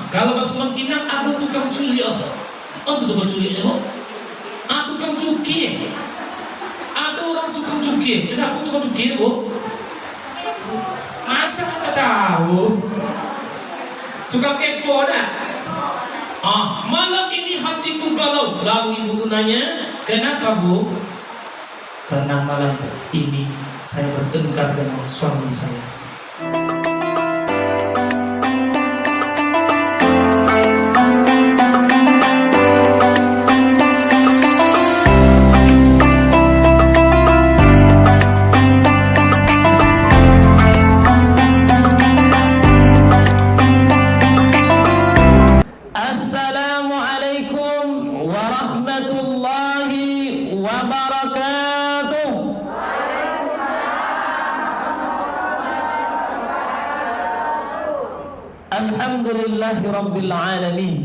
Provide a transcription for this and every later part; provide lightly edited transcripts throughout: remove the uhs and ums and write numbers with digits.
Kalau bahasa Mangkinang ada tukang culi apa? Oh, tukang culi apa? Tukang cuki. Ada orang tukang cuki. Kenapa tukang cuki, Bu? Masa nggak tahu? Suka kepo dah. Malam ini hatiku galau. Lalu ibu nanya, kenapa, Bu? Karena malam ini saya bertengkar dengan suami saya. Alhamdulillahi Rabbil Alamin.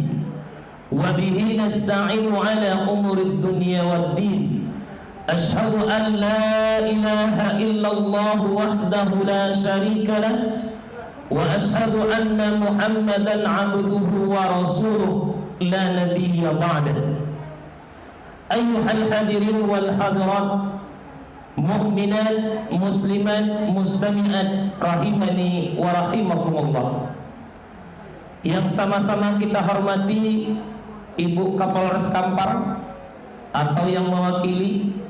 Wabihi nasta'inu ala umuri dunya waddin. Ashhadu an la ilaha illallah wahdahu la sharika lah. Wa ashhadu anna Muhammadan abduhu wa rasuluh la nabiyya ba'dah. Ayyuhal hadirin wal hadirat, mu'minat, muslimat, mustami'at, rahimani wa rahimakumullah. Yang sama-sama kita hormati Ibu Kapolres Kampar atau yang mewakili,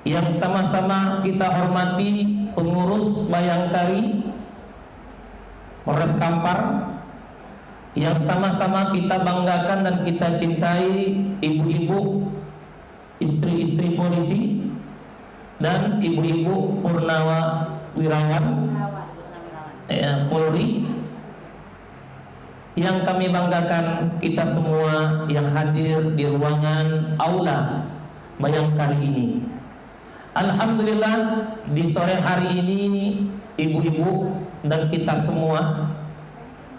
yang sama-sama kita hormati pengurus Bayangkari Polres Kampar, yang sama-sama kita banggakan dan kita cintai ibu-ibu, istri-istri polisi, dan ibu-ibu Purnawa Wirawan Polri, yang kami banggakan kita semua yang hadir di ruangan aula Bayangkari ini. Alhamdulillah di sore hari ini ibu-ibu dan kita semua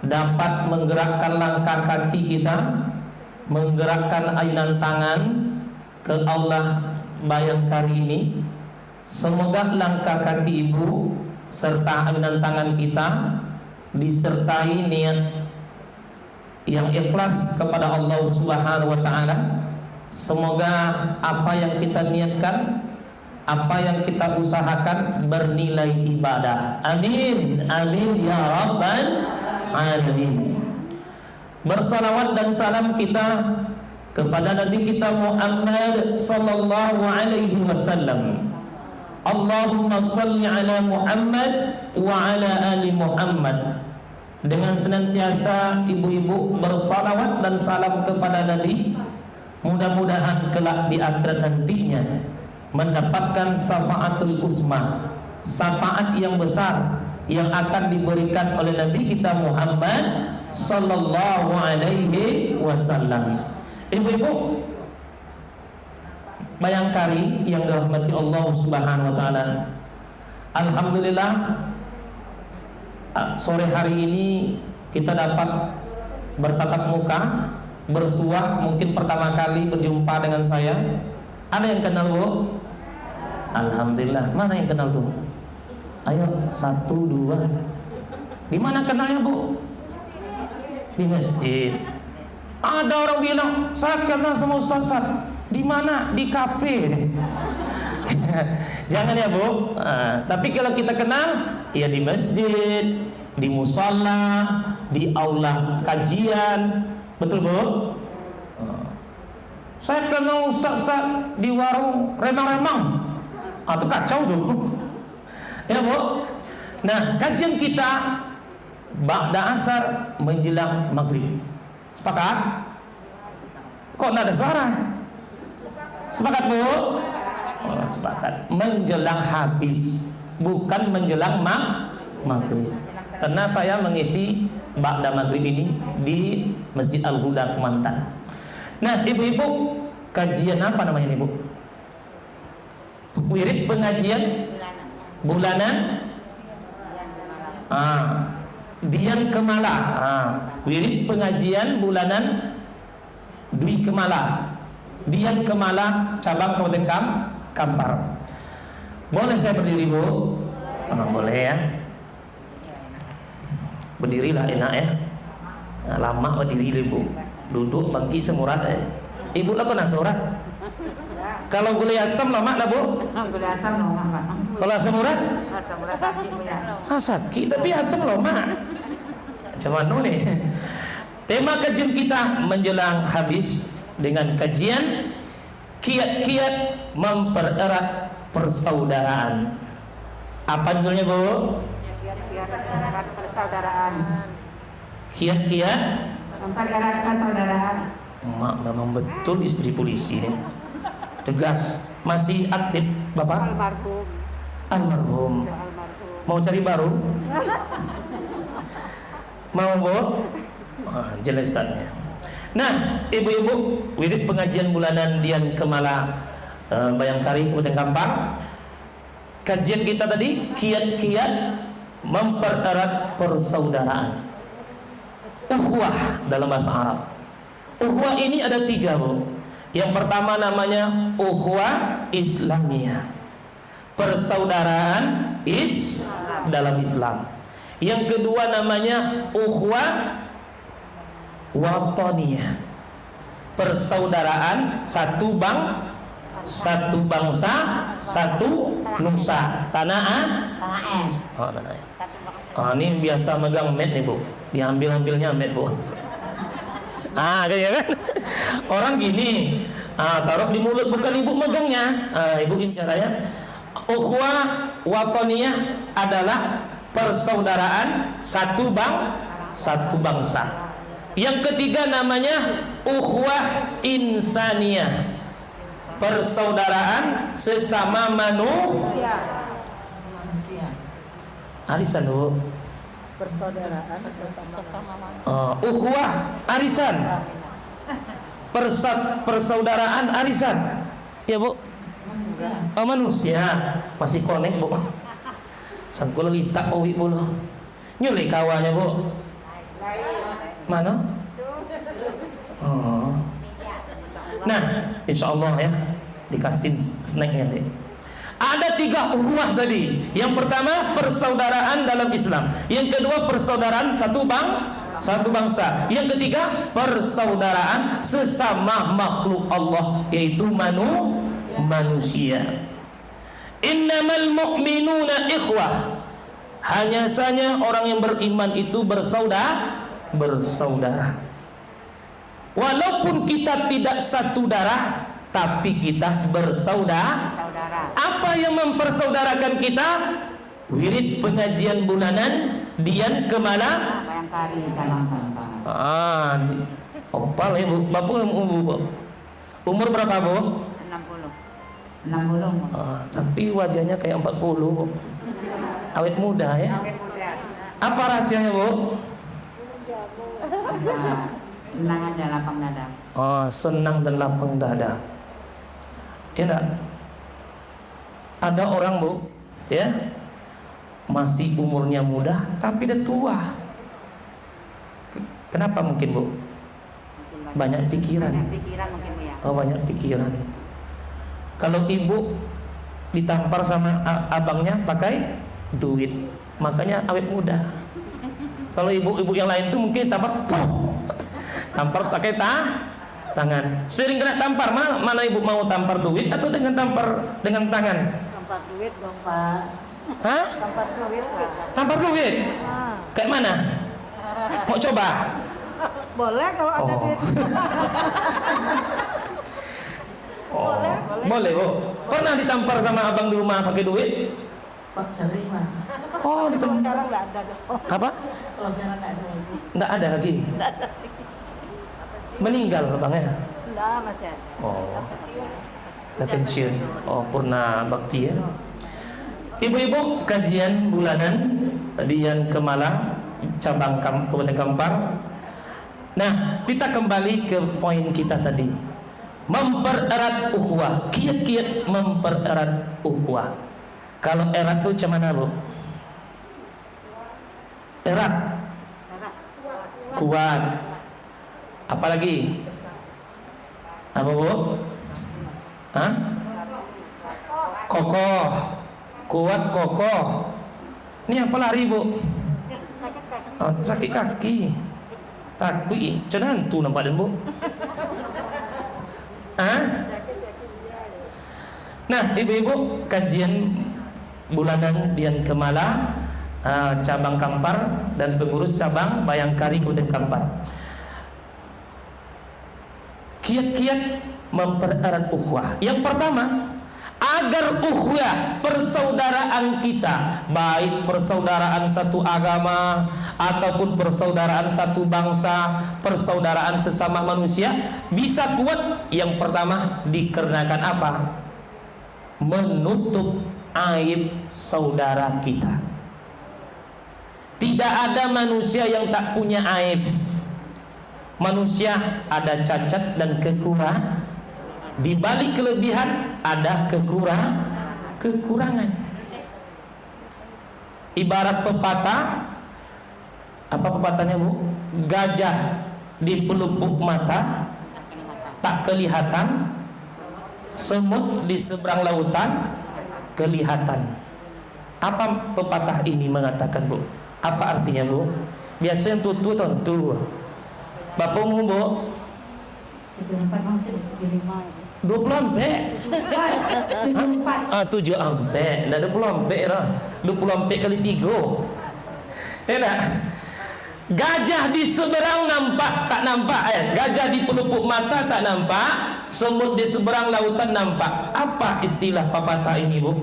dapat menggerakkan langkah kaki kita, menggerakkan ayunan tangan ke aula Bayangkari ini. Semoga langkah kaki ibu serta ayunan tangan kita disertai niat yang ikhlas kepada Allah Subhanahu wa taala. Semoga apa yang kita niatkan, apa yang kita usahakan bernilai ibadah. Amin, amin ya rabbal alamin. Bersalawat dan salam kita kepada Nabi kita Muhammad sallallahu alaihi wasallam. Allahumma salli ala Muhammad wa ala ali Muhammad. Dengan senantiasa ibu-ibu bersalawat dan salam kepada Nabi, mudah-mudahan kelak di akhirat nantinya mendapatkan syafaatul uzma, syafaat yang besar yang akan diberikan oleh Nabi kita Muhammad sallallahu alaihi wasallam. Ibu-ibu Bayangkari yang dirahmati Allah Subhanahu wa taala, alhamdulillah sore hari ini kita dapat bertatap muka, bersua, mungkin pertama kali berjumpa dengan saya. Ada yang kenal, Bu? Alhamdulillah. Mana yang kenal tuh? Ayo, 1, 2. Di mana kenalnya, Bu? Di masjid. Ada orang bilang, saya kenal sama Ustaz. Di mana? Di kafe. Jangan ya, Bu. Tapi kalau kita kenal, ya di masjid, di musala, di aula kajian. Betul, Bu? Saya kenal Ustaz di warung remang-remang. Itu kacau tuh. Ya, Bu. Nah, kajian kita ba'da asar menjelang maghrib. Sepakat? Kok tidak ada suara? Sepakat, Bu? Oh, sepakat. Menjelang habis, bukan menjelang maghrib. Karena saya mengisi ba'da maghrib ini di Masjid Al-Huda Kemantan. Nah, ibu-ibu, kajian apa namanya, Ibu? Wirid pengajian bulanan. Dian Kemala. Wirid pengajian bulanan Dwi Kemala, Dian Kemala, cabang Kabupaten Kampar. Boleh saya berdiri, Bu? Boleh ya. Berdirilah, enak ya. Nah, lama berdiri ibu, duduk bangkit semurat. Ibu lah kena surat. Kalau gulai asam lama lah bu. Gulai asam lama pak. Kalau asam urat? Asam urat sakit punya. Sakit tapi asam lama. Macam mana nih? Tema kajian kita menjelang habis dengan kajian kiat-kiat mempererat persaudaraan. Apa judulnya bu? Kiat-kiat persaudaraan. Kiat-kiat mempererat persaudaraan. Mak memang betul istri polisi nih. Tegas, masih aktif bapak? Almarhum. Almarhum. Mau cari baru? Mau bu? Jelas tanya. Nah, ibu-ibu, wirid pengajian bulanan Dian Kemala Bayangkari Kabupaten Kampar. Kajian kita tadi kiat-kiat mempererat persaudaraan. Ukhuwah dalam bahasa Arab. Ukhuwah ini ada 3 bu. Yang pertama namanya ukhuwah Islamiyah, persaudaraan dalam Islam. Yang kedua namanya ukhuwah wataniyah, persaudaraan satu bangsa, satu nusa, tanah air. Ini biasa megang met nih bu, diambil-ambilnya met bu. Kayak kan? Orang gini, taruh di mulut bukan ibu megangnya. Ibu ini caranya. Ukhuwah wataniyah adalah persaudaraan satu bangsa. Yang ketiga namanya ukhuwah insaniyah, persaudaraan sesama manusia. Arisan dulu. Persaudaraan sesama ukhuwah arisan. Persaudaraan arisan. Ya bu. Manusia masih konek bu. Sangkul litak owi bulu. Nyulih kawannya bu. Mana? Nah, insya Allah ya dikasih snacknya deh. Ada 3 ukhuwah tadi. Yang pertama persaudaraan dalam Islam. Yang kedua persaudaraan satu bangsa. Yang ketiga persaudaraan sesama makhluk Allah, yaitu manusia. Innamal mu'minuna ikhwah. Hanya saja orang yang beriman itu bersaudara. Walaupun kita tidak satu darah, tapi kita bersaudara. Apa yang mempersaudarakan kita? Wirid pengajian bulanan Dian Kemala Bayangkari Kalimantan. Opal ya bu. Bapak umur berapa bu? 60. Tapi wajahnya kayak 40 bu. Awet muda ya. Apa rahasianya bu? Senang dan lapang dada. Senang dan lapang dada. Ya enggak? Ada orang bu, ya, masih umurnya muda tapi udah tua. Kenapa mungkin bu? Banyak pikiran. Banyak pikiran. Kalau ibu ditampar sama abangnya pakai duit, makanya awet muda. Kalau ibu-ibu yang lain tuh mungkin tampar pakai tangan. Sering kena tampar. Mana ibu mau tampar duit atau dengan tampar dengan tangan? Tampar duit dong pak. Hah? Tampar duit pak. Tampar duit? Kayak mana? Mau coba? Boleh kalau ada duit. Boleh bu. Pernah ditampar sama abang di rumah pakai duit? Pak sering lah. Ditampar. Sekarang nggak ada. Apa? Kalau sekarang nggak ada lagi. Nggak ada lagi. Meninggal abangnya? Nggak, masih ada. Udah pensiun. Purna bakti ya. Ibu-ibu kajian bulanan Dian Kemala cabang Kabupaten Kampar. Nah, kita kembali ke poin kita tadi. Mempererat ukhuwah, kiat-kiat mempererat ukhuwah. Kalau erat tuh macam mana bu? Erat, kuat. Apalagi? Apa bu? Kokoh, kuat, kokoh. Ini apa lari bu? Sakit kaki. Takui, jangan tu nampak dan bu. Nah, ibu-ibu, kajian bulanan Dian Kemala, cabang Kampar dan pengurus cabang Bayangkari Kabupaten Kampar. Kiat-kiat mempererat ukhuwah. Yang pertama, agar ukhuwah, persaudaraan kita, baik persaudaraan satu agama ataupun persaudaraan satu bangsa, persaudaraan sesama manusia, bisa kuat. Yang pertama dikarenakan apa? Menutup aib saudara kita. Tidak ada manusia yang tak punya aib. Manusia ada cacat dan kekurangan. Di balik kelebihan ada kekurangan. Ibarat pepatah, apa pepatahnya bu? Gajah di pelupuk mata tak kelihatan, semut di seberang lautan kelihatan. Apa pepatah ini mengatakan bu? Apa artinya bu? Biasanya tutu tentu. Bapak umum bu? 20 ampek. 7 ampek. Dah 20 ampek lah. 20 ampek kali 3. Enak. Gajah di seberang nampak tak nampak. Gajah di pelupuk mata tak nampak, semut di seberang lautan nampak. Apa istilah pepatah ini bu?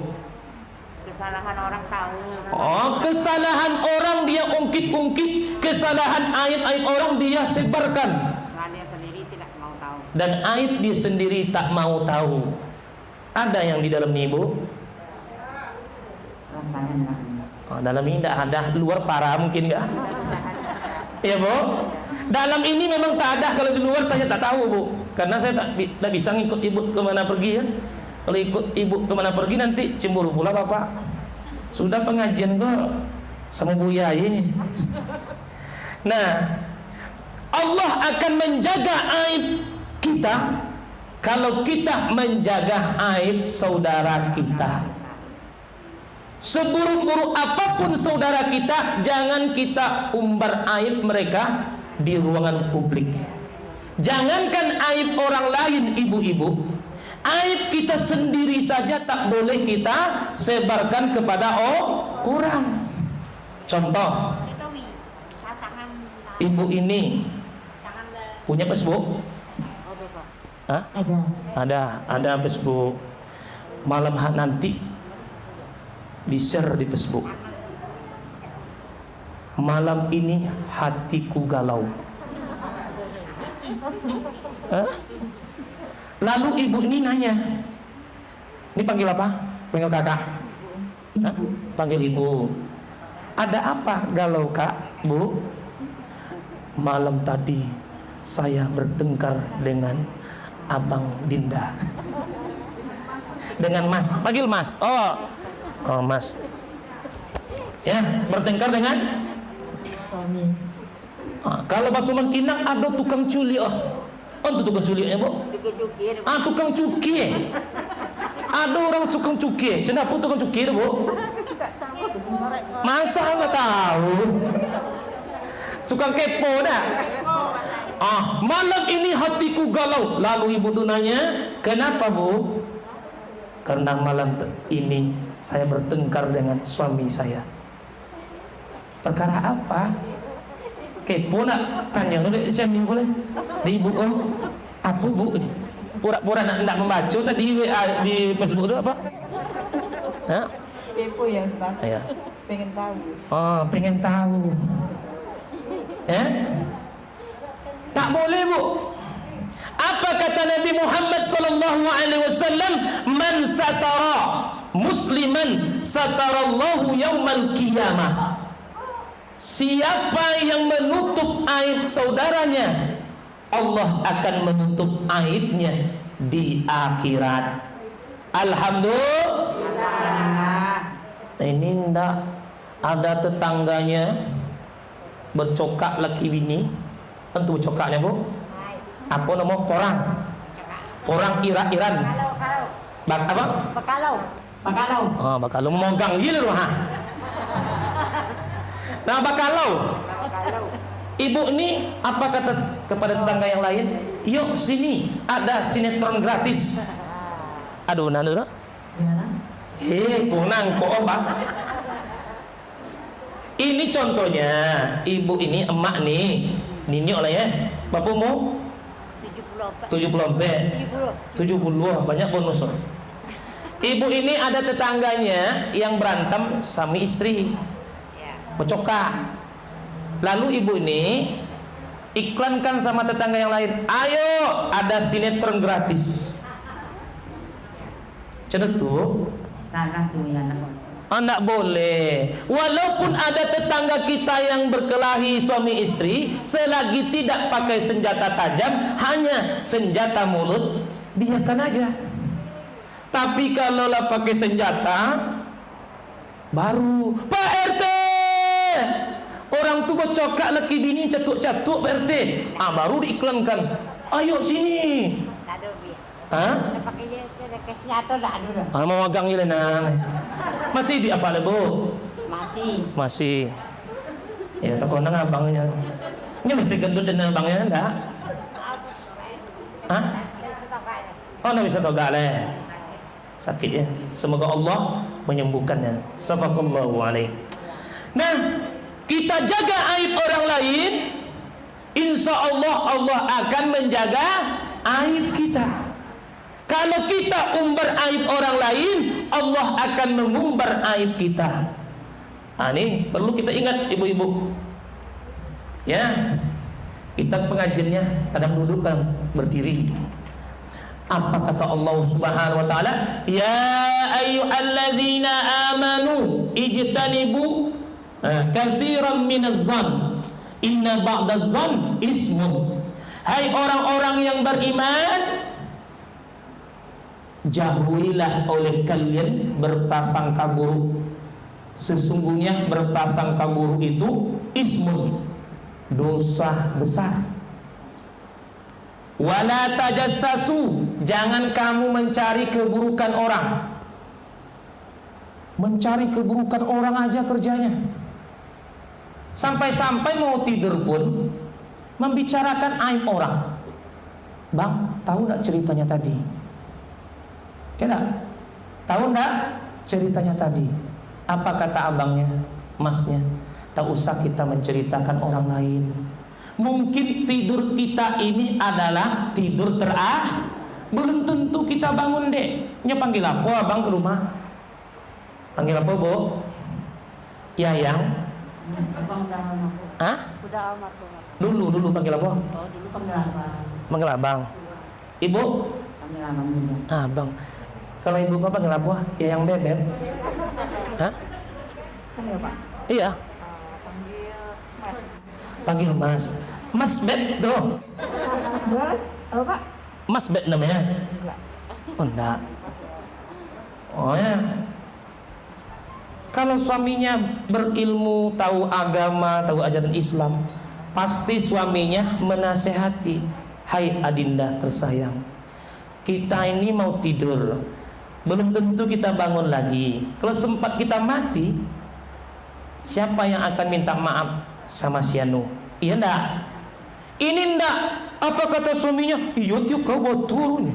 Kesalahan orang tahu. Oh, kesalahan orang dia ungkit-ungkit, kesalahan aib-aib orang dia sebarkan. Dan aib dia sendiri tak mau tahu. Ada yang di dalam ini bu? Oh, dalam ini tidak ada, luar parah mungkin enggak? Ya bu? Dalam ini memang tak ada, kalau di luar saya tak tahu bu. Karena saya tak bisa ngikut ibu kemana pergi ya. Kalau ikut ibu kemana pergi nanti cemburu pula bapak. Sudah pengajian kok sama Buya ini. Nah, Allah akan menjaga aib kita kalau kita menjaga aib saudara kita. Seburuk-buruk apapun saudara kita, jangan kita umbar aib mereka di ruangan publik. Jangankan aib orang lain ibu-ibu, aib kita sendiri saja tak boleh kita sebarkan kepada orang. Contoh, ibu ini punya Facebook? Hah? Ada Facebook. Malam nanti di-share di Facebook. Malam ini hatiku galau. Lalu ibu ini nanya, ini panggil apa? Panggil kakak? Panggil ibu. Ada apa galau kak, bu? Malam tadi saya bertengkar dengan Abang Dinda. Dengan Mas, panggil Mas. Oh Mas. Ya, bertengkar dengan kalau bahasa Mangkinang ada tukang culi. Itu tukang culi ya bu? Tukang cuki. Ada orang tukang cuki. Kenapa tukang cuki itu bu? Masa nggak tahu? Suka kepo dah. Malam ini hatiku galau. Lalu ibu tu nanya, kenapa bu? Karena malam ini saya bertengkar dengan suami saya. Perkara apa? Kepo nak tanya oleh siapa boleh? Di ibu apa bu? Pura-pura nak membaca tadi di Facebook tu apa? Kepo ya Ustaz. Ya. Pengen tahu. Pengen tahu. Tak boleh bu. Apa kata Nabi Muhammad sallallahu alaihi wasallam? Man satara musliman satarallahu yaumal qiyamah. Siapa yang menutup aib saudaranya, Allah akan menutup aibnya di akhirat. Alhamdulillah. Ini ndak ada tetangganya bercokak laki bini. Tentu cokaknya bu. Apa nama porang? Porang Iran. Apa? Bakalau. Bakalau memogang gila tu ha. Nah bakalau. Ibu ini apa kata kepada tetangga yang lain? Yuk sini, ada sinetron gratis. Aduh, nana. Gimana? Punang kok Bang. Ini contohnya, ibu ini emak nih, ninyok lah ya. Bapakmu 70 banyak bonus. Ibu ini ada tetangganya yang berantem suami istri, becokak. Lalu ibu ini iklankan sama tetangga yang lain, ayo ada sinetron gratis. Cedetuk. Salah tuh ya anak. Anak boleh. Walaupun ada tetangga kita yang berkelahi suami istri, selagi tidak pakai senjata tajam, hanya senjata mulut, biarkan aja. Tapi kalau lah pakai senjata, baru Pak RT, orang tua cokak laki bini catuk-catuk Pak RT. Baru diiklankan, ayo sini. Pakai senjata dah dulu. Mau magang ini nang. Masih di apa Bu? Masih. Ya takut nang abangnya. Ini masih gendut dan abangnya enggak? Oh, enggak bisa toga leh. Sakit ya. Semoga Allah menyembuhkannya. Safakallahu alaih. Nah, kita jaga aib orang lain, insya Allah Allah akan menjaga aib kita. Kalau kita umbar aib orang lain, Allah akan mengumbar aib kita. Ini perlu kita ingat ibu-ibu. Ya, kita pengajiannya kadang duduk, kadang berdiri. Apa kata Allah Subhanahu wa taala? Ya ayyuhalladzina amanu ijtanibu katsiran minadh-dhann inna ba'dadh-dhann ismun. Hai orang-orang yang beriman, jauhilah oleh kalian berprasangka buruk. Sesungguhnya berprasangka buruk itu ismun, dosa besar. Wala tajassasu, jangan kamu mencari keburukan orang. Mencari keburukan orang aja kerjanya. Sampai-sampai mau tidur pun membicarakan aib orang. Bang, tahu enggak ceritanya tadi? Ya enggak? Tahu enggak ceritanya tadi? Apa kata abangnya, masnya? Tak usah kita menceritakan orang lain. Mungkin tidur kita ini adalah tidur belum tentu kita bangun dek. Nya panggil apa abang ke rumah? Panggil apa Bu? Yayang? Abang udah almarhum. Hah? Udah almarhum. Dulu panggil apa? Oh, dulu panggil abang. Panggil abang. Ibu? Panggil abang juga. Abang. Kalau ibu kau panggil apa? Yayang Bebek? Hah? Panggil apa? Iya. Panggil Mas. Panggil Mas. Mas Beb tuh. Mas, apa Pak? Mas Beb namanya? Enggak. Oh enggak. Oh ya. Kalau suaminya berilmu, tahu agama, tahu ajaran Islam, pasti suaminya menasehati, hai adinda tersayang, kita ini mau tidur, belum tentu kita bangun lagi. Kalau sempat kita mati, siapa yang akan minta maaf sama si Anu? Iya enggak? Ini enggak. Apa kata suaminya? Iya tiup kau botol.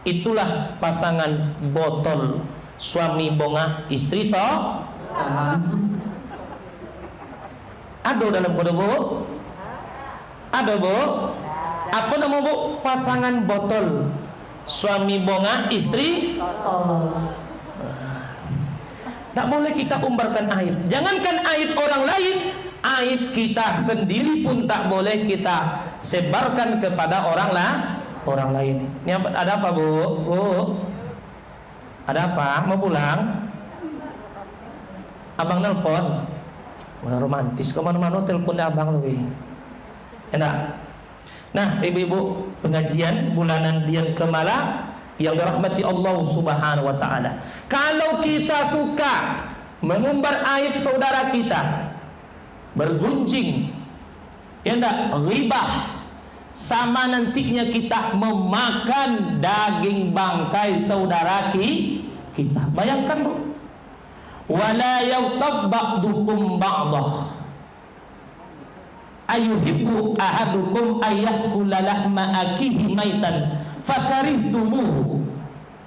Itulah pasangan botol, suami bonga, istri toh. Ada dalam kode Bu? Ada Bu? Apa nama Bu? Pasangan botol, suami bonga, istri tak boleh kita umbarkan aib. Jangankan aib orang lain, aib kita sendiri pun tak boleh kita sebarkan kepada orang lain. Ini ada apa Bu? Bu? Ada apa? Mau pulang? Abang nelpon. Wah, romantis kemana-mana telepon abang lebih. Enak. Nah, ibu-ibu, pengajian bulanan Dian Kemala yang dirahmati Allah Subhanahu wa taala. Kalau kita suka mengumbar aib saudara kita, bergunjing, ya enggak, ghibah, sama nantinya kita memakan daging bangkai saudara kita. Bayangkan Bu. Wala yaghtab ba'dukum ba'dah. ayuhibbu ahadukum ayyakula lahma akihi maitan fakarihtumuhu.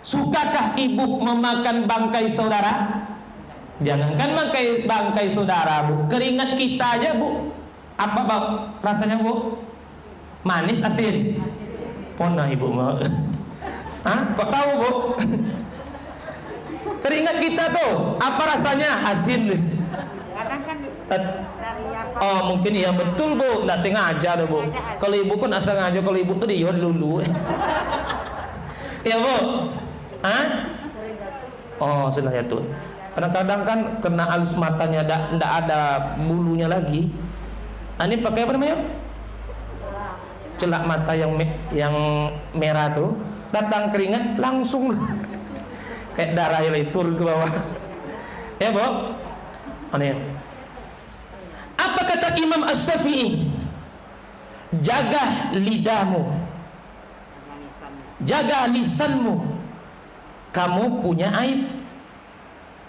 Sukakah ibu memakan bangkai saudara? Jangankan bangkai saudara, Bu, keringat kita aja, Bu, apa Pak rasanya, Bu? Manis, asin? Pona ibu mau. Hah? Kok tahu, Bu? Keringat kita tuh apa rasanya? Asin. Kadang kan dari apa? Oh, mungkin iya betul, Bu. Nggak sengaja deh, Bu. Kalau ibu pun asal ngaja, kalau ibu tuh diyon dulu. Ya, Bu. Hah? Oh, sudah jatuh. Kadang-kadang kan kena alis matanya ndak ada bulunya lagi. Ini pakai apa namanya? Celak mata yang merah tuh. Datang keringat langsung kayak darah yang turun ke bawah. Ya, Bu. Aneh. Apa kata Imam Asy-Syafi'i? Jaga lidahmu, jaga lisanmu. Kamu punya aib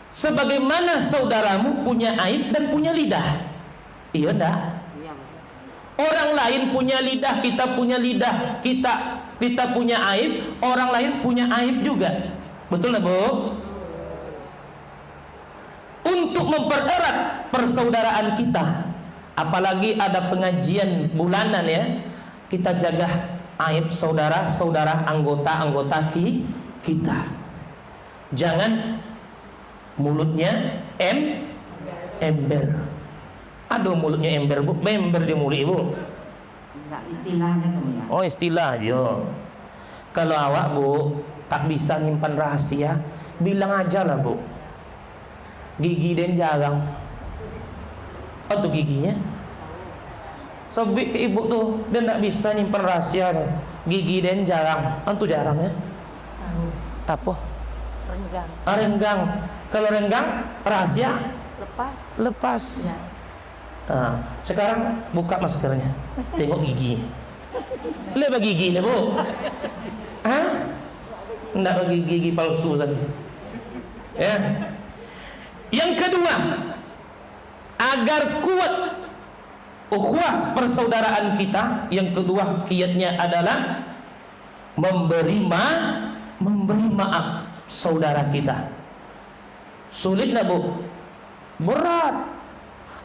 sebagaimana saudaramu punya aib dan punya lidah. Iya enggak? Orang lain punya lidah, kita punya lidah. Kita punya aib, orang lain punya aib juga. Betul nggak, Bu? Untuk mempererat persaudaraan kita, apalagi ada pengajian bulanan ya, kita jaga aib saudara-saudara, anggota-anggota kita. Jangan mulutnya ember. Aduh, mulutnya ember, Bu. Member di mulut, Ibu. Enggak istilahnya tuh ya. Oh, istilah aja. Kalau awak, Bu, tak bisa nyimpan rahasia, bilang aja lah, Bu. Gigi dan jarang. Oh, tuh giginya. Sobik ke ibu tuh, dia tak bisa nyimpan rahasia. Gigi dan jarang. Oh, tuh jarang ya. Apa? Renggang. Renggang. Kalau renggang, rahasia lepas. Ya. Nah, sekarang buka maskernya, tengok gigi. Lihat bagi giginya, Bu. Hah? Nggak bagi gigi palsu saja. Ya. Yang kedua, agar kuat ukhuwah persaudaraan kita, yang kedua kiatnya adalah memberi maaf saudara kita. Sulit nggak, Bu? Berat.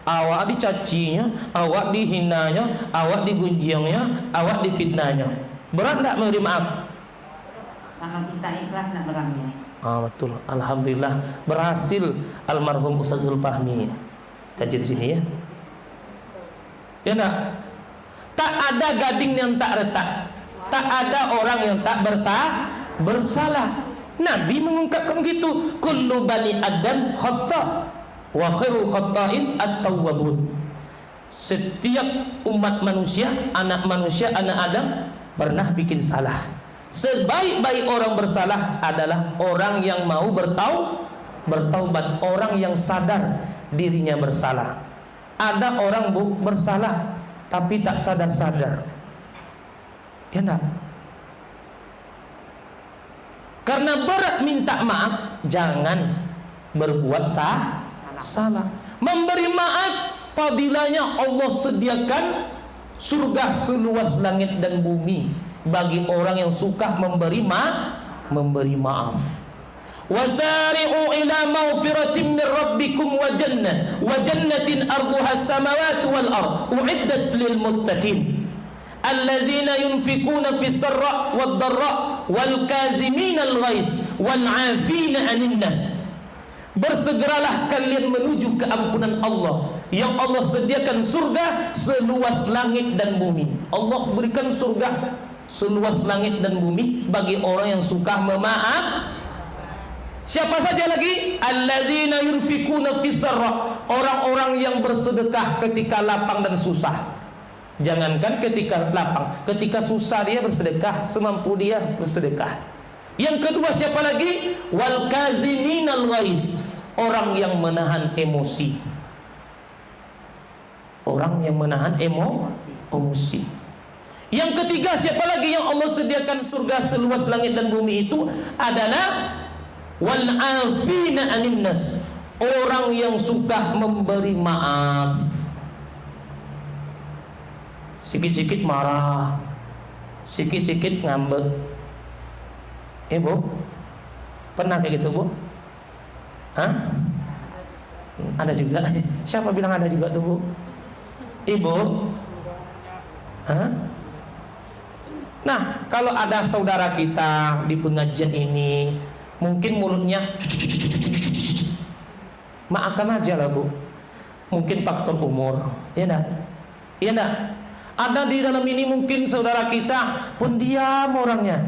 Awak dicacinya, awak dihinanya, awak digunjingnya, awak difitnahnya. Berat nggak memberi maaf? Kalau kita ikhlas nak berangnya. Betul. Alhamdulillah berhasil almarhum Ustaz Zulfahmi kaji di sini ya. Ya enggak? Tak ada gading yang tak retak. Tak ada orang yang tak bersalah. Nabi mengungkapkan begitu, kullu bani adam khata' wa khairul khata'in at-tawwabun. Setiap umat manusia, anak Adam pernah bikin salah. Sebaik-baik orang bersalah adalah orang yang mau bertaubat, orang yang sadar dirinya bersalah. Ada orang, Bu, bersalah tapi tak sadar-sadar. Ya enggak? Karena berat minta maaf, jangan berbuat salah. Memberi maaf, fadilahnya Allah sediakan surga seluas langit dan bumi bagi orang yang suka memberi maaf. Wasari'u ila maghfiratin min rabbikum wa jannatin arduha as-samawati wal ard u'iddat lil muttaqin alladzina yunfikuna fis sarra wad dharra wal kazimina al ghais wal 'afina 'anil nas. Bersegeralah kalian menuju keampunan Allah yang Allah sediakan surga seluas langit dan bumi. Allah berikan surga seluas langit dan bumi bagi orang yang suka memaaf. Siapa saja lagi? Alladzina yunfikuna fis sarra, orang-orang yang bersedekah ketika lapang dan susah. Jangankan ketika lapang, ketika susah dia bersedekah, semampu dia bersedekah. Yang kedua siapa lagi? Wal kaziminal ghais, orang yang menahan emosi. Orang yang menahan emosi. Yang ketiga siapa lagi yang Allah sediakan surga seluas langit dan bumi itu adalah wal afina 'anil nas, orang yang suka memberi maaf. sikit-sikit marah, sikit-sikit ngambek. Bu, pernah kayak gitu Bu? Hah? Ada juga. Siapa bilang ada juga tuh Bu? Ibu? Hah? Nah, kalau ada saudara kita di pengajian ini, mungkin mulutnya maafkan aja lah Bu. Mungkin faktor umur, ya enggak? Iya enggak? Ada di dalam ini mungkin saudara kita pendiam orangnya,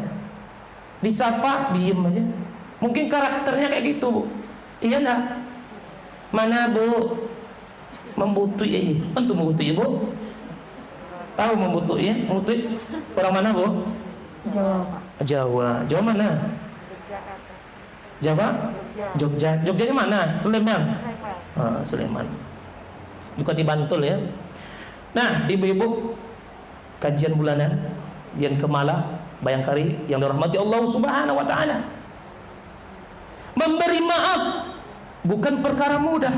disapa diem aja. Mungkin karakternya kayak gitu Bu. Iya enggak? Mana Bu? Membutui, untuk membutui Bu? Tahu membutui ya? Membutui orang mana Bu? Jawa Pak. Jawa. Jawa mana? Jawa? Jogja. Jogjanya mana? Sleman. Sleman. Bukan di Bantul ya. Nah, ibu-ibu, kajian bulanan Dian Kemala Bayangkari yang dirahmati Allah Subhanahu wa taala. Memberi maaf bukan perkara mudah.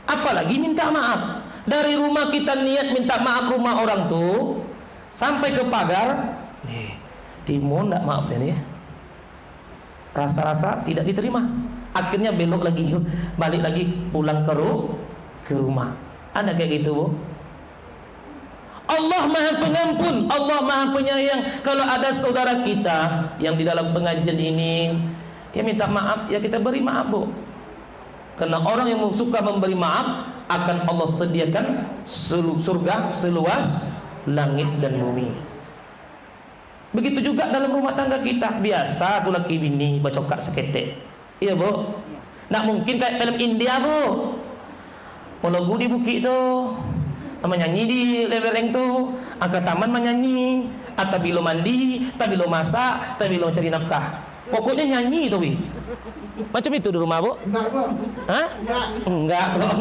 Apalagi minta maaf. Dari rumah kita niat minta maaf rumah orang tuh sampai ke pagar, nih, timun enggak maaf nih ya. Rasa-rasa tidak diterima. Akhirnya belok lagi, balik lagi pulang ke rumah. Ada kayak gitu Bu? Allah Maha Pengampun, Allah Maha Penyayang. Kalau ada saudara kita yang di dalam pengajian ini, ya minta maaf, ya kita beri maaf Bu. Karena orang yang suka memberi maaf akan Allah sediakan surga seluas langit dan bumi. Begitu juga dalam rumah tangga kita. Biasa tuh laki bini bacokak seketek. Iya Bu. Nggak mungkin kayak film India Bu. Melagu di bukit tuh, menyanyi di lereng tuh, angkat taman menyanyi, atau bilo mandi, tak bilo masak, tak bilo cari nafkah. Pokoknya nyanyi tuh, macam itu di rumah Bu? Enggak Bu. Hah? Enggak kok.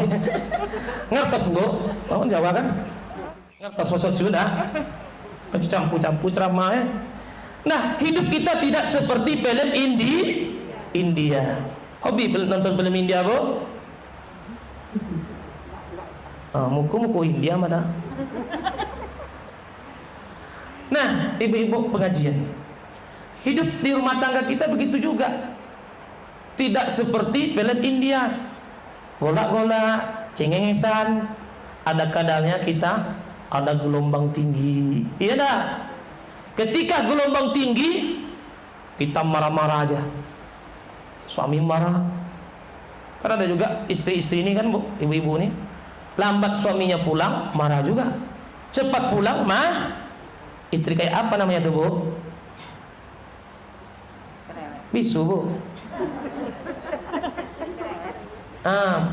Ngertos Bu? Orang Jawa kan? Ngertos sosok sudah. Campur-campur ceramah ya. Nah, hidup kita tidak seperti film India. Hobi nonton film India Bu? Muku India mana? Nah, ibu-ibu pengajian, hidup di rumah tangga kita begitu juga. Tidak seperti film India, golak-golak, cengengesan. Ada kadalnya kita ada gelombang tinggi. Iya dah. Ketika gelombang tinggi, kita marah-marah aja. Suami marah. Karena ada juga istri-istri ini kan Bu, ibu-ibu nih. Lambat suaminya pulang, marah juga. Cepat pulang, istri kayak apa namanya tuh Bu? Bisu Bu.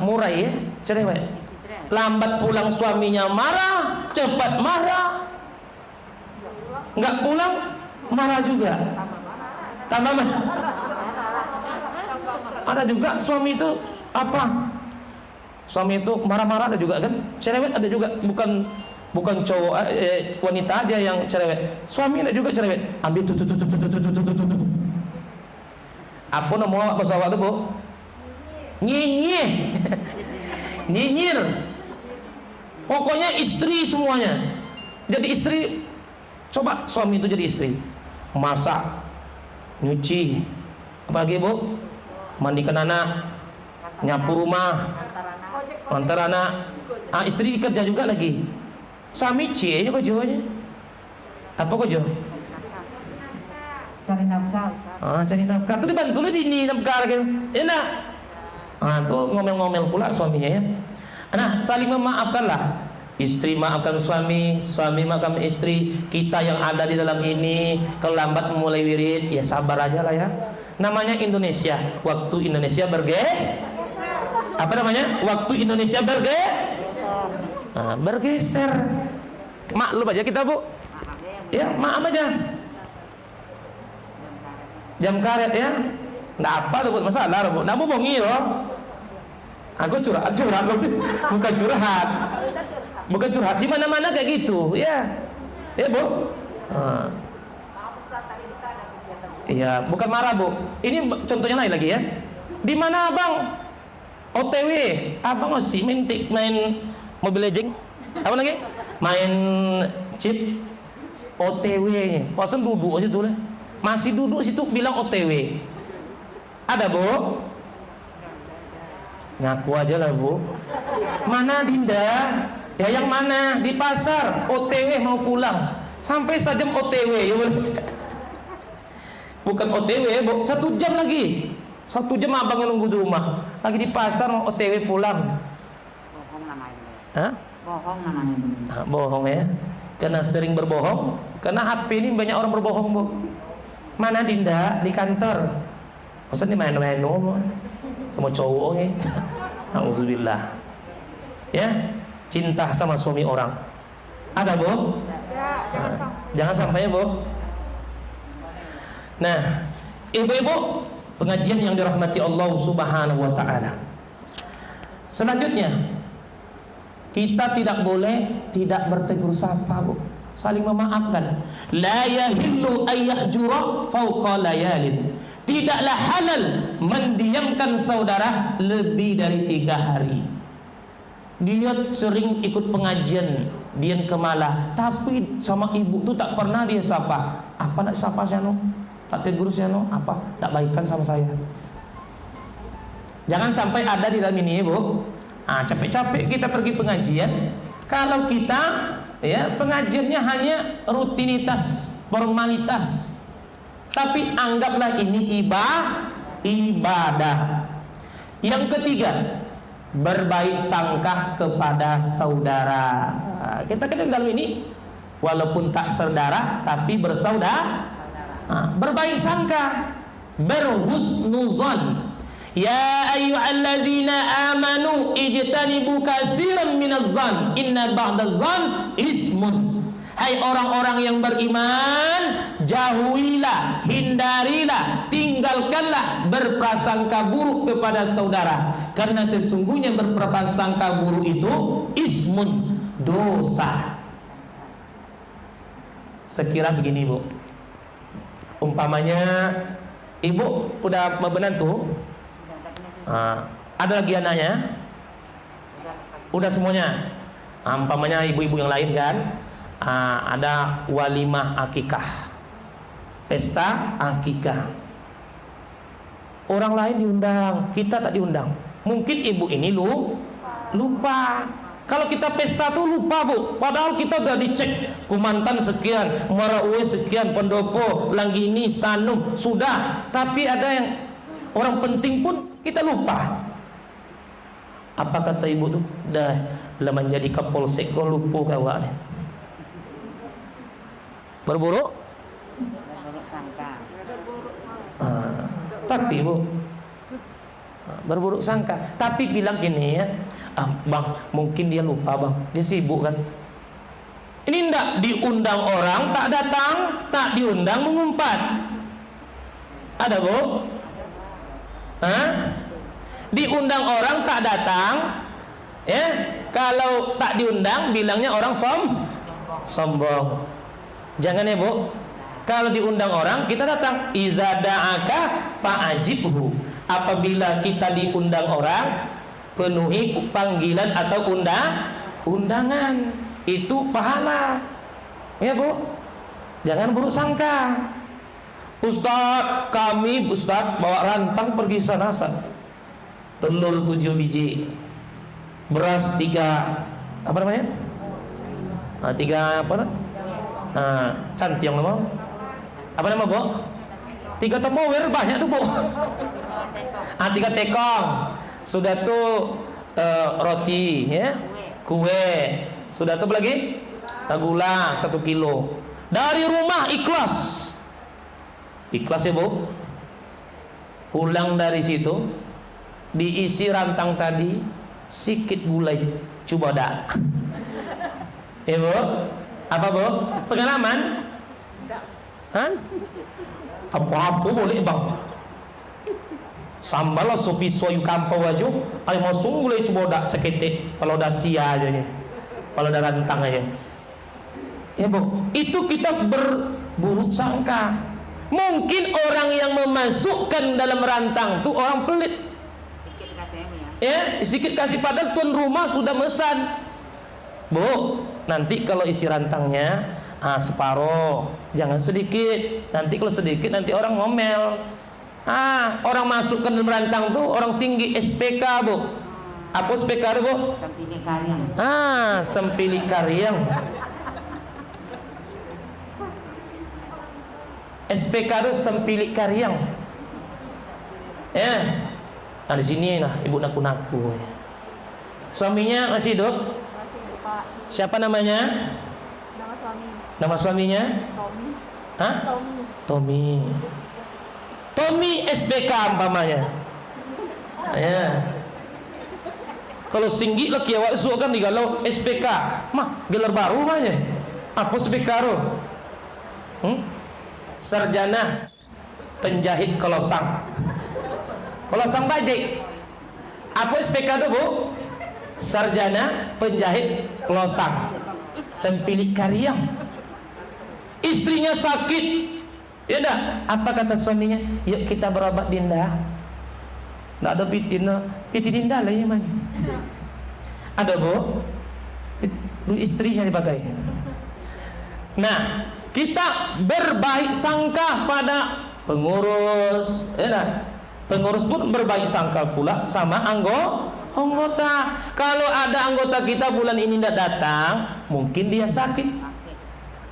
Murai ya, cerewet. Lambat pulang suaminya marah, cepat marah. Nggak pulang, marah juga. Tambah marah. Ada juga suami itu apa? Suami itu marah-marah ada juga kan? Cerewet ada juga, bukan cowok wanita aja yang cerewet. Suami ada juga cerewet. Ambil tuh. Apa nama pesawat itu Bu? Nyinyir. Nyinyir. Pokoknya istri semuanya. Jadi istri, coba suami itu jadi istri. Masak, nyuci, apa lagi Bu? Mandikan anak, nyapu rumah, antar anak. Istri kerja juga lagi. Suami cie kok jonya. Apa kok jo? Cari nafkah. Cari nafkah. Tuh dibantu lah bini nafkah gitu. Enak. Tuh ngomel-ngomel pula suaminya ya. Nah, saling memaafkanlah. Istri maafkan suami, suami maafkan istri. Kita yang ada di dalam ini, kalau lambat memulai wirid, ya sabar aja lah ya. Namanya Indonesia. Waktu Indonesia apa namanya? Waktu Indonesia bergeser. Maklum aja kita Bu. Ya, maaf aja. Jam karet ya. Nggak apa tuh buat masalah Bu. Nggak mau bongi loh. Aku curhat, bukan curhat. Bukan curhat. Di mana-mana kayak gitu, ya. Ya Bu. Iya, bukan marah Bu. Ini contohnya lain lagi ya. Di mana Abang? OTW, Abang masih main Mobile Legends. Apa lagi? main chip OTW-nya. Pasan duduk situ lah. Masih duduk situ bilang OTW. Ada, Bu? Ngaku aja lah, Bu. Mana Dinda? Ya yang mana? Di pasar. OTW mau pulang. Sampai sejam OTW ya. Bukan OTW, Bu. 1 jam lagi. 1 jam abang yang nunggu di rumah. Lagi di pasar mau OTW pulang. Bohong namanya. Hah? Bohong namanya. Bohong ya. Karena sering berbohong. Karena HP ini banyak orang berbohong, Bu. Mana Dinda? Di kantor. Maksudnya di mana-mana sama cowok ya. Alhamdulillah. Ya, cinta sama suami orang. Ada, Bu? Nah, jangan sampai ya, Bu. Nah, ibu-ibu, pengajian yang dirahmati Allah Subhanahu wa taala. Selanjutnya, kita tidak boleh tidak bertegur sapa, Bu. Saling memaafkan. La yahillu ayyahjura fawqa layalin. Tidaklah halal mendiamkan saudara lebih dari 3 hari. Dia sering ikut pengajian Dian Kemala, tapi sama ibu tuh tak pernah dia sapa. Apa nak sapa saya no? Tak tegur saya no? Apa? Tak baikkan sama saya. Jangan sampai ada di dalam ini, Bu. Capek-capek kita pergi pengajian. Kalau kita ya pengajiannya hanya rutinitas, formalitas. Tapi anggaplah ini ibadah. Yang ketiga, berbaik sangka kepada saudara. Kita dalam ini walaupun tak saudara tapi bersaudara. Berbaik sangka, berhusnuzan. Ya ayyuhalladzina amanu ijtanibu katsiran minadh-dhann inna ba'dadh-dhann ismun. Hai orang-orang yang beriman, jauhilah, hindarilah, tinggalkanlah berprasangka buruk kepada saudara, karena sesungguhnya berprasangka buruk itu ismun, dosa. Sekira begini, Bu. Umpamanya ibu udah menantu, ada lagi anaknya, udah semuanya. Umpamanya ibu-ibu yang lain kan, ada walimah akikah, pesta akikah. Orang lain diundang, kita tak diundang. Mungkin ibu ini lupa. Kalau kita pesta tuh lupa, Bu. Padahal kita udah dicek kumantan sekian, marawe sekian, pendopo, langgini, sanum, sudah. Tapi ada yang orang penting pun kita lupa. Apa kata ibu tuh? Dah menjadi kapolsek kau lupa kawan. Berburuk sangka. Tapi Bu, berburuk sangka. Tapi bilang gini ya, Bang, mungkin dia lupa, Bang. Dia sibuk kan. Ini ndak diundang orang tak datang, tak diundang mengumpat. Ada, Bu? Diundang orang tak datang, ya. Kalau tak diundang bilangnya orang sombong. Jangan ya, Bu. Kalau diundang orang kita datang. Iza da'aka fa'ajibhu. Apabila kita diundang orang, penuhi panggilan atau undangan. Itu pahala. Ya, Bu. Jangan buruk sangka. Ustaz, kami bawa rantang pergi sana. Telur 7 biji, beras 3, apa namanya? 3 apa? Cantiong nama? Apa nama, Bu? 3 tupperware banyak tuh, Bu. 3 tekong. Sudah tuh roti, ya, kue. Sudah tuh lagi gula 1 kilo. Dari rumah ikhlas ya, Bu. Pulang dari situ diisi rantang tadi, sikit gulai, coba dah. Ya, Bu. Apa, Bu? Pengalaman? Apa boleh, Bang? Sambal sopi soyu kampau aja, ay mau gulai coba dah seketik, kalau dah sia aja nih. Kalau dah rantang aja. Ya, Bu. Itu kita berburuk sangka. Mungkin orang yang memasukkan dalam rantang tuh orang pelit. Sikit kasih Ya, sedikit kasih, padahal tuan rumah sudah mesan. Bu, Nanti kalau isi rantangnya separuh, jangan sedikit. Nanti kalau sedikit nanti orang ngomel. Orang masukkan dalam rantang tuh orang singgi SPK, Bu. Apa SPK, Bu? Sempili karyang. Sempili karyang. SPK itu sempili karyang. Ya. Di sini nah ibu naku-naku. Suaminya masih hidup? Masih, Pak. Siapa namanya? Nama suami. Nama suaminya? Tommy. Tommy. Tommy. Tommy SPK umpamanya. Ya. Kalau singgi lagi awak suka kan digalau SPK. Mah gelar baru aja. Apa SPK ro? Sarjana penjahit kolosang. Kolosang bajik. Apa SPK itu, Bu? Sarjana penjahit kolosang. Sempili karyang. Istrinya sakit. Ya dah, apa kata suaminya? Yuk kita berobat Dinda. Nggak ada piti Dinda lah ya man. Ada, Bu? Duit istrinya dipakai. Nah, kita berbaik sangka pada pengurus, ya dah. Pengurus pun berbaik sangka pula sama anggota. Kalau ada anggota kita bulan ini tidak datang, mungkin dia sakit.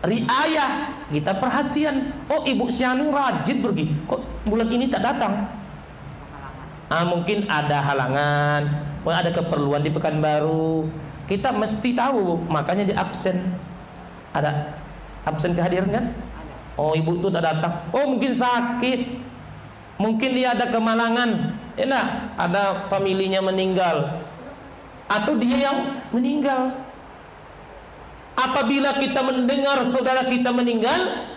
Riayah, kita perhatian. Oh, Ibu Sianu rajin pergi, kok bulan ini tak datang? Mungkin ada halangan, mungkin ada keperluan di Pekanbaru. Kita mesti tahu, makanya dia absen. Ada absen kehadiran kan? Oh, ibu itu tak datang. Oh, mungkin sakit. Mungkin dia ada kemalangan. Enak, ada familinya meninggal. Atau dia yang meninggal. Apabila kita mendengar saudara kita meninggal,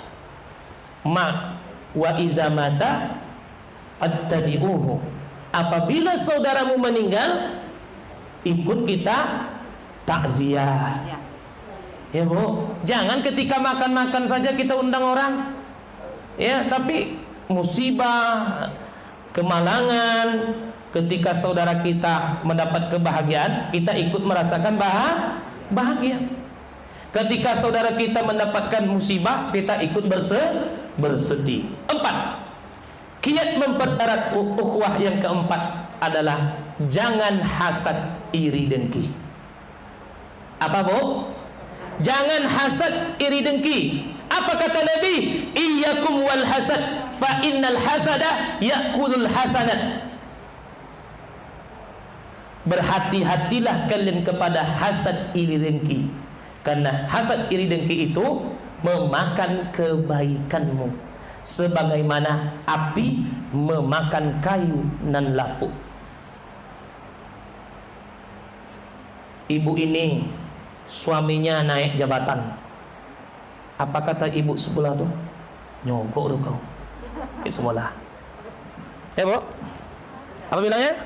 wa iza mata fattabi'uhu. Apabila saudaramu meninggal, ikut kita takziah. Ya, Bu, jangan ketika makan-makan saja kita undang orang. Ya, tapi musibah, kemalangan, ketika saudara kita mendapat kebahagiaan, kita ikut merasakan bahagia. Ketika saudara kita mendapatkan musibah, kita ikut bersedih. 4. Kiat mempererat ukhuwah yang keempat adalah jangan hasad, iri, dengki. Apa, Bu? Jangan hasad, iri, dengki. Apa kata Nabi? Iyyakum wal hasad, fa innal hasada ya'kulul hasanat. Berhati-hatilah kalian kepada hasad, iri, dengki. Karena hasad, iri, dengki itu memakan kebaikanmu, sebagaimana api memakan kayu nan lapuk. Ibu ini suaminya naik jabatan. Apa kata ibu sebelah tuh? Nyogok tuh kau ke sebelah. Ya, Bu? Apa bilangnya?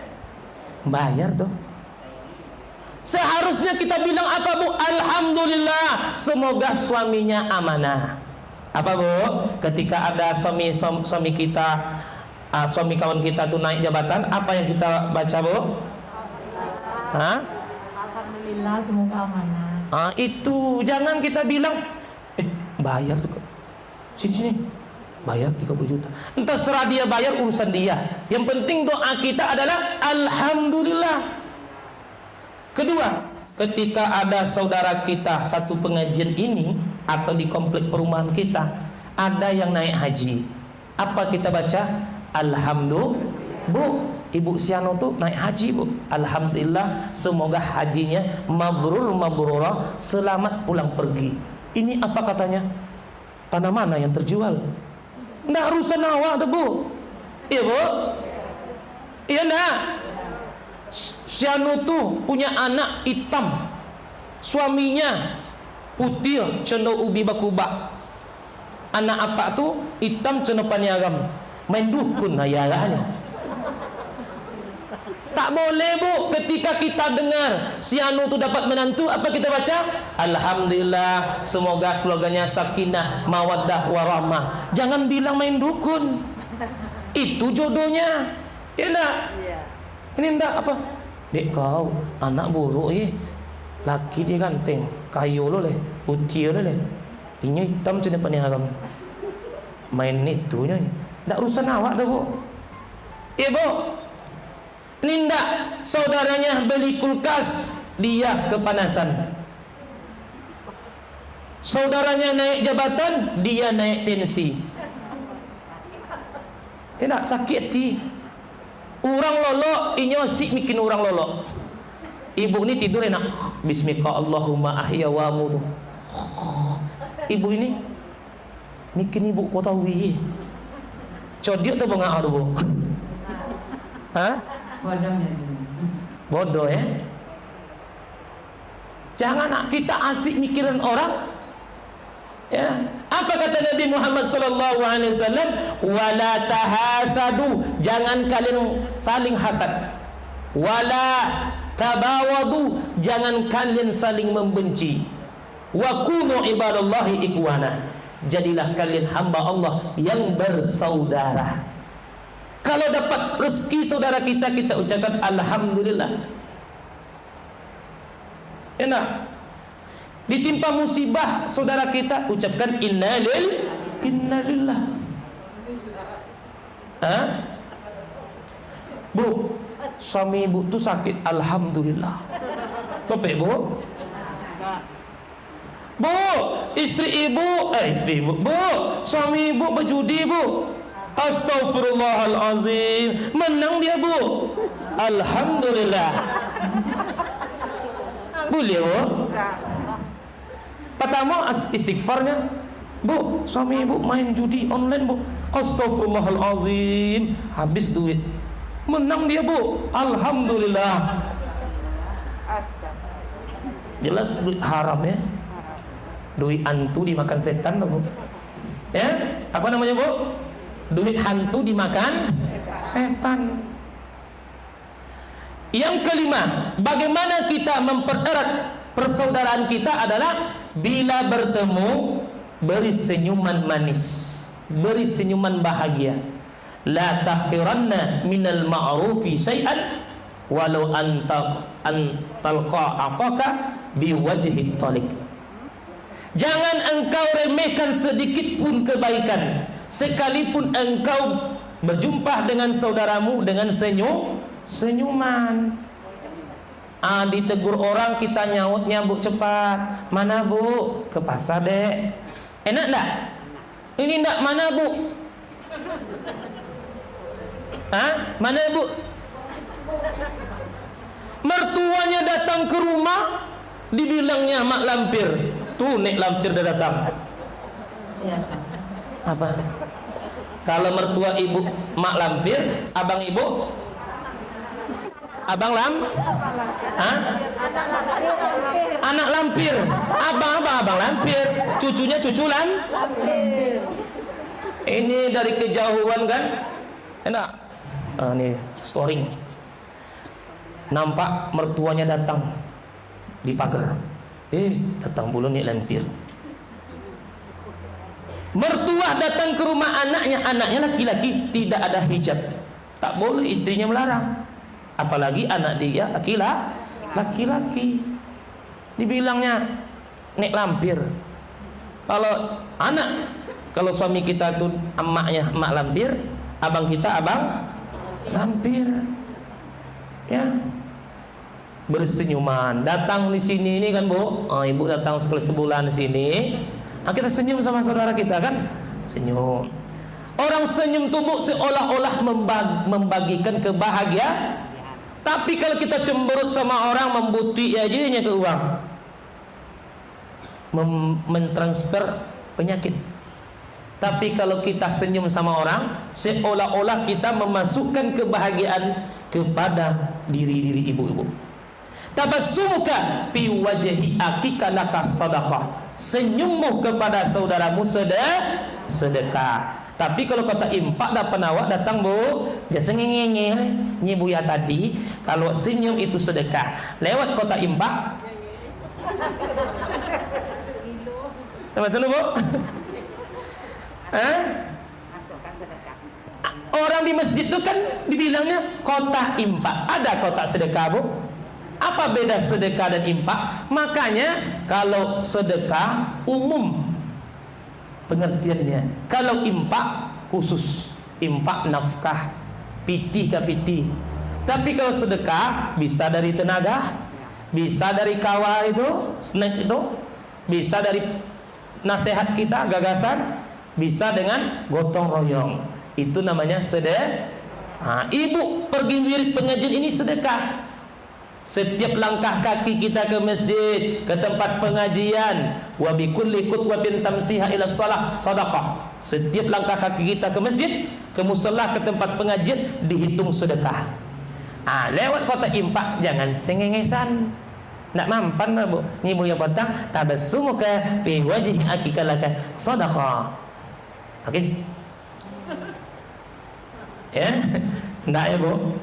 Bayar tuh. Seharusnya kita bilang apa, Bu? Alhamdulillah, semoga suaminya amanah. Apa, Bu? Ketika ada suami kita, suami kawan kita tuh naik jabatan, apa yang kita baca, Bu? Alhamdulillah, semoga amanah. Itu jangan kita bilang bayar tuh sini bayar 30 juta. Entah serah dia bayar, urusan dia. Yang penting doa kita adalah alhamdulillah. Kedua, ketika ada saudara kita satu pengajian ini atau di komplek perumahan kita ada yang naik haji, apa kita baca? Alhamdulillah. Bu, Ibu Siano tuh naik haji, Bu. Alhamdulillah, semoga hajinya mabrurah, selamat pulang pergi. Ini apa katanya? Tanah mana yang terjual? Nggak urusan awak tuh, Bu. Iya, Bu? Iya nggak? Siano tuh punya anak hitam, suaminya putih cenderung ubi bakubak. Anak apa tuh? Hitam cenderung paniagam. Main dukun ayalannya. Tak boleh, Bu. Ketika kita dengar si Anu tu dapat menantu, apa kita baca? Alhamdulillah, semoga keluarganya sakinah, mawaddah, warahmah. Jangan bilang main dukun. Itu jodohnya. Ya enggak? Ini enggak apa? Dek kau, anak buruk Laki dia ganteng, kayu lo leh, putih lo leh. Ini hitam macam mana agam. Main itu nya. Tak urusan awak dah bu. Bu. Ini ndak saudaranya beli kulkas, dia kepanasan. Saudaranya naik jabatan, dia naik tensi. Enak sakit hati. Orang lolok, ini asik bikin orang lolok. Ibu ini tidur enak. Bismika Allahumma ahya wa amutu. Ibu ini bikin ibu kau tahu ye. Codiok tu bengak ada bu. Hah? Bodoh ya. Jangan nak kita asik mikirin orang. Ya. Apa kata Nabi Muhammad sallallahu alaihi wasallam? Wala tahasadu, jangan kalian saling hasad. Wala tabawadu, jangan kalian saling membenci. Wa kunu ibadallahi ikhwana, jadilah kalian hamba Allah yang bersaudara. Kalau dapat rezeki saudara kita, kita ucapkan alhamdulillah. Enak. Ditimpa musibah saudara kita, ucapkan innalillah. Hah? Bu, suami ibu tu sakit, alhamdulillah. Topik bu. Bu, istri ibu, bu, suami ibu berjudi bu. Astaghfirullahalazim, menang dia bu. Alhamdulillah. Boleh bu. Pertama istighfarnya, bu, suami ibu main judi online bu. Astaghfirullahalazim, habis duit. Menang dia bu, alhamdulillah. Jelas duit haram ya. Duit hantu dimakan setan bu. Ya, apa namanya bu? Duit hantu dimakan setan. Yang kelima, bagaimana kita mempererat persaudaraan kita adalah bila bertemu beri senyuman manis, beri senyuman bahagia. La tahqiranna minal ma'rufi syai'an walau antalqa aqaka biwajhi talik. Jangan engkau remehkan sedikit pun kebaikan, sekalipun engkau berjumpa dengan saudaramu dengan senyuman. Ditegur orang kita nyautnya bu cepat. Mana bu? Ke pasar dek. Enak enggak? Ini enggak, mana bu? Mana bu? Mertuanya datang ke rumah, dibilangnya mak lampir. Tuh nek lampir dah datang. Apa? Kalau mertua ibu mak lampir, abang ibu abang anak lampir. Abang lampir, cucunya cucu lampir. Ini dari kejauhan kan enak. Nih storing, nampak mertuanya datang di pagar. Datang pula nih lampir. Mertua datang ke rumah anaknya laki-laki, tidak ada hijab, tak boleh, istrinya melarang. Apalagi anak dia laki-laki, dibilangnya nek lampir. Kalau suami kita tuh emaknya emak lampir, abang kita abang lampir. Ya, bersenyuman. Datang di sini ini kan bu, ibu datang sebulan di sini. Kita senyum sama saudara kita kan, senyum. Orang senyum tubuh seolah-olah membagikan kebahagiaan. Tapi kalau kita cemberut sama orang, membuti ya jadinya ke uang, mentransfer penyakit. Tapi kalau kita senyum sama orang, seolah-olah kita memasukkan kebahagiaan kepada diri ibu-ibu. Tabassumuka fi wajhi akika laka sadaqah. Senyummu kepada saudaramu sedekah. Tapi kalau kata impak dah penawak datang bu, jasa ngenge nyi buya tadi, kalau senyum itu sedekah. Lewat kota impak. Sama dulu bu. Orang di masjid itu kan dibilangnya kota impak. Ada kota sedekah bu? Apa beda sedekah dan infak? Makanya kalau sedekah umum pengertiannya, kalau infak khusus, infak nafkah, piti ke piti. Tapi kalau sedekah bisa dari tenaga, bisa dari kawa itu, snack itu, bisa dari nasihat kita, gagasan, bisa dengan gotong royong. Itu namanya sedekah. Ibu pergi wirid pengajian ini sedekah. Setiap langkah kaki kita ke masjid, ke tempat pengajian, wa bi kulli khutwatin tamsiha ila shalah sedekah. Setiap langkah kaki kita ke masjid, ke musalla, ke tempat pengajian dihitung sedekah. Lewat kota infak jangan sengengesan. Nak mampan lah bu, ngibu yang petang tabassumuka fi wajhi akika laka sedekah. Oke. Ya, enggak ya bu.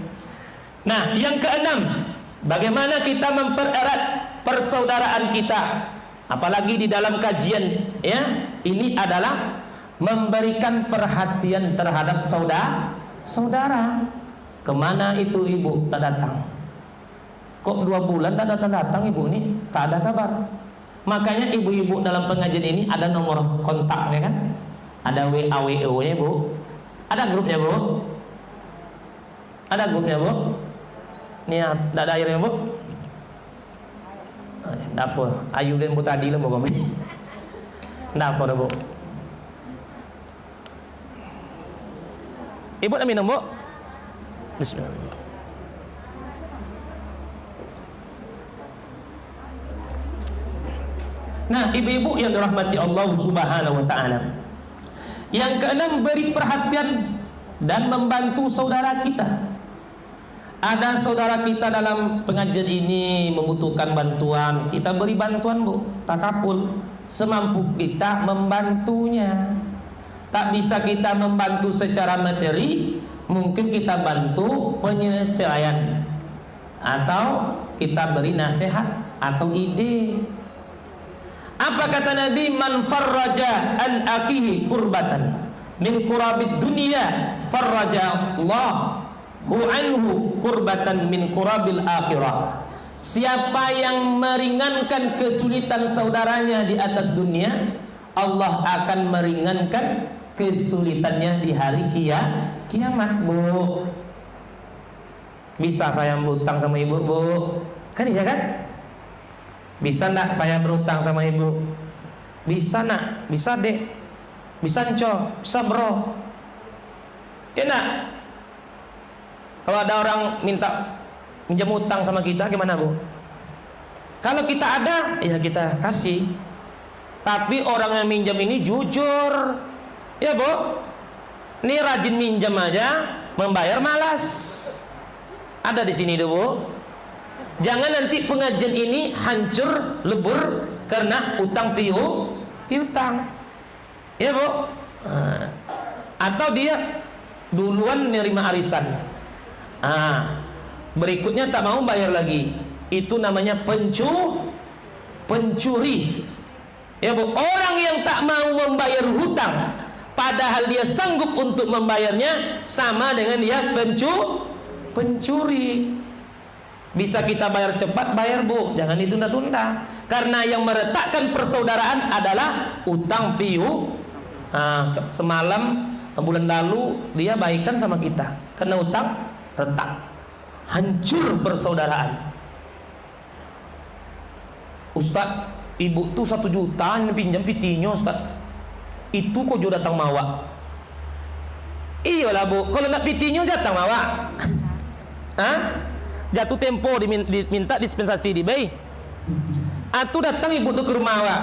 Nah, yang keenam, bagaimana kita mempererat persaudaraan kita, apalagi di dalam kajian ya, ini adalah memberikan perhatian terhadap saudara. Kemana itu ibu tak datang? Kok 2 bulan tak datang ibu ini? Tak ada kabar. Makanya ibu-ibu dalam pengajian ini ada nomor kontaknya kan? Ada WA nya bu. Ada grupnya bu. Ada grupnya bu. Nih ada airnya bu. Dapur. Ayu dan bu tadi lah bu kami. Dapur bu. Ibu nak minum bu? Bismillah. Nah, ibu-ibu yang dirahmati Allah Subhanahu wa taala. Yang keenam, beri perhatian dan membantu saudara kita. Ada saudara kita dalam pengajian ini membutuhkan bantuan, kita beri bantuan bu, takaful semampu kita membantunya. Tak bisa kita membantu secara materi, mungkin kita bantu penyelesaian atau kita beri nasihat atau ide. Apa kata Nabi? Man farraja an akihi kurbatan min kurabid dunya farraja Allah anhu kurbatan min kurabil akhirah. Siapa yang meringankan kesulitan saudaranya di atas dunia, Allah akan meringankan kesulitannya di hari kiamat bu. Bisa saya berutang sama ibu bu? Kan iya kan? Bisa nak saya berutang sama ibu? Bisa nak, bisa dek, bisa enco, bisa bro. Ya nak. Kalau ada orang minta pinjam utang sama kita gimana bu? Kalau kita ada, ya kita kasih. Tapi orang yang minjam ini jujur, ya bu. Ini rajin minjam aja, membayar malas. Ada di sini tuh bu. Jangan nanti pengajian ini hancur lebur karena utang piutang. Ya bu. Atau dia duluan nerima arisan. Berikutnya tak mau bayar lagi. Itu namanya pencuri. Ya bu. Orang yang tak mau membayar hutang padahal dia sanggup untuk membayarnya, sama dengan dia pencuri. Bisa kita bayar cepat, bayar bu, jangan ditunda-tunda. Karena yang meretakkan persaudaraan adalah utang piu. Semalam bulan lalu dia baikkan sama kita, karena utang retak, hancur persaudaraan. Ustaz, ibu tuh 1 juta yang pinjam pitinya Ustaz. Itu kok juga datang mawa. Iyalah bu, kalau nak pitinya datang mawa. Jatuh tempo diminta dispensasi di bay. Atu datang ibu tuh ke rumah awak.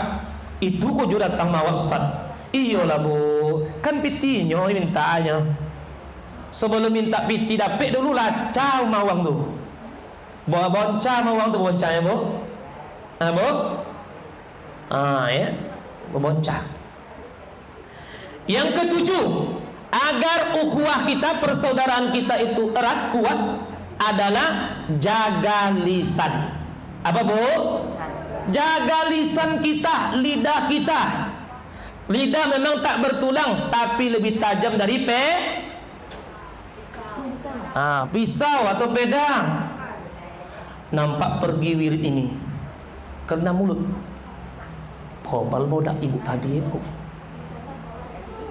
Itu kok juga datang mawa Ustaz. Iyalah bu, kan pitinya mintaannya. Sebelum minta piti dapet dulu lah caw mawang tuh. Bawa bonca mawang tuh boncanya bu. Bu. Ya. Bonca. Yang ke-7, agar ukhuwah kita, persaudaraan kita itu erat kuat, adalah jaga lisan. Apa bu? Jaga lisan kita, lidah kita. Lidah memang tak bertulang, tapi lebih tajam dari pisau atau pedang. nampak pergi wirid ini karena mulut. Tobal bodak ibu tadi ya.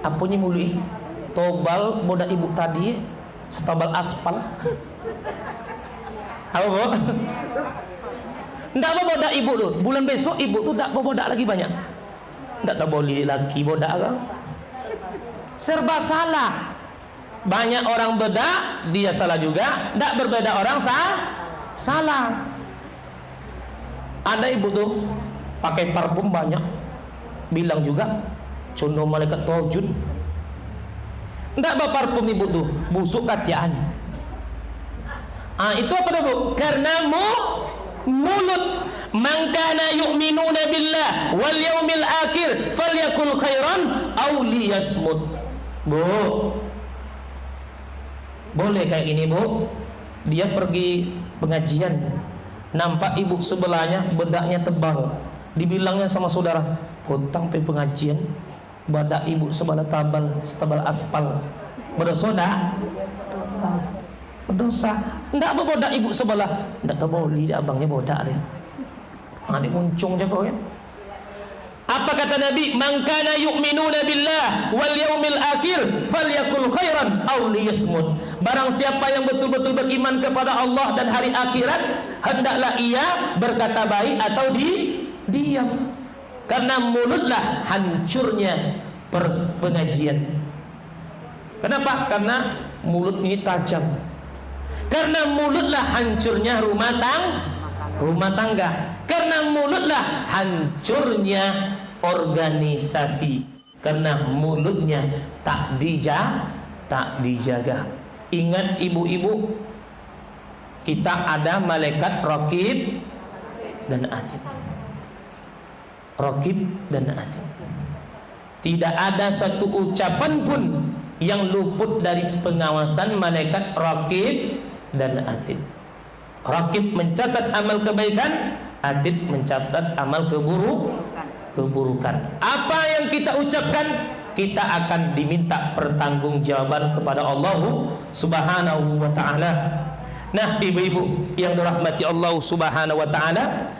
Apanya mulut ini? Tobal bodak ibu tadi setobal aspal. Apa bu? Nggak mau bodak ibu tuh. Bulan besok ibu tuh nggak mau bodak lagi banyak. Nggak tak boleh lagi bodak kan? Serba salah. Banyak orang bedak, dia salah juga. Nggak berbeda orang salah. Ada ibu tuh pakai parfum banyak, bilang juga condong malaikat tawajud. Nggak bawa parfum ibu tuh, busuk katiaan. Itu apa dah bu? Karena mulut. Man kana yu'minuna billah wal yaumil akhir falyakul khairan aw liyasmut. Bu, boleh kayak gini bu. Dia pergi pengajian, nampak ibu sebelahnya bedaknya tebal. Dibilangnya sama saudara, potong pe pengajian, badak ibu sebelah setebal aspal. Berdosa enggak? Berdosa. Enggak bodak ibu sebelah. Enggak tahu boleh abangnya bodak dia. Ini muncung je kau ya. Apa kata Nabi? Man kana yu'minuna billah wal yaumil akhir falyakul khairan aw liyasmut. Barang siapa yang betul-betul beriman kepada Allah dan hari akhirat, hendaklah ia berkata baik atau diam. Karena mulutlah hancurnya pengajian. Kenapa? Karena mulut ini tajam. Karena mulutlah hancurnya rumah tangga. Karena mulutlah hancurnya organisasi. Karena mulutnya tak dijaga. Ingat ibu-ibu, kita ada malaikat raqib dan atid. Raqib dan atid. Tidak ada satu ucapan pun yang luput dari pengawasan malaikat raqib dan atid. Raqib mencatat amal kebaikan, atid mencatat amal keburukan. Apa yang kita ucapkan, kita akan diminta pertanggungjawaban kepada Allah Subhanahu wa taala. Nah, ibu-ibu yang dirahmati Allah Subhanahu wa taala.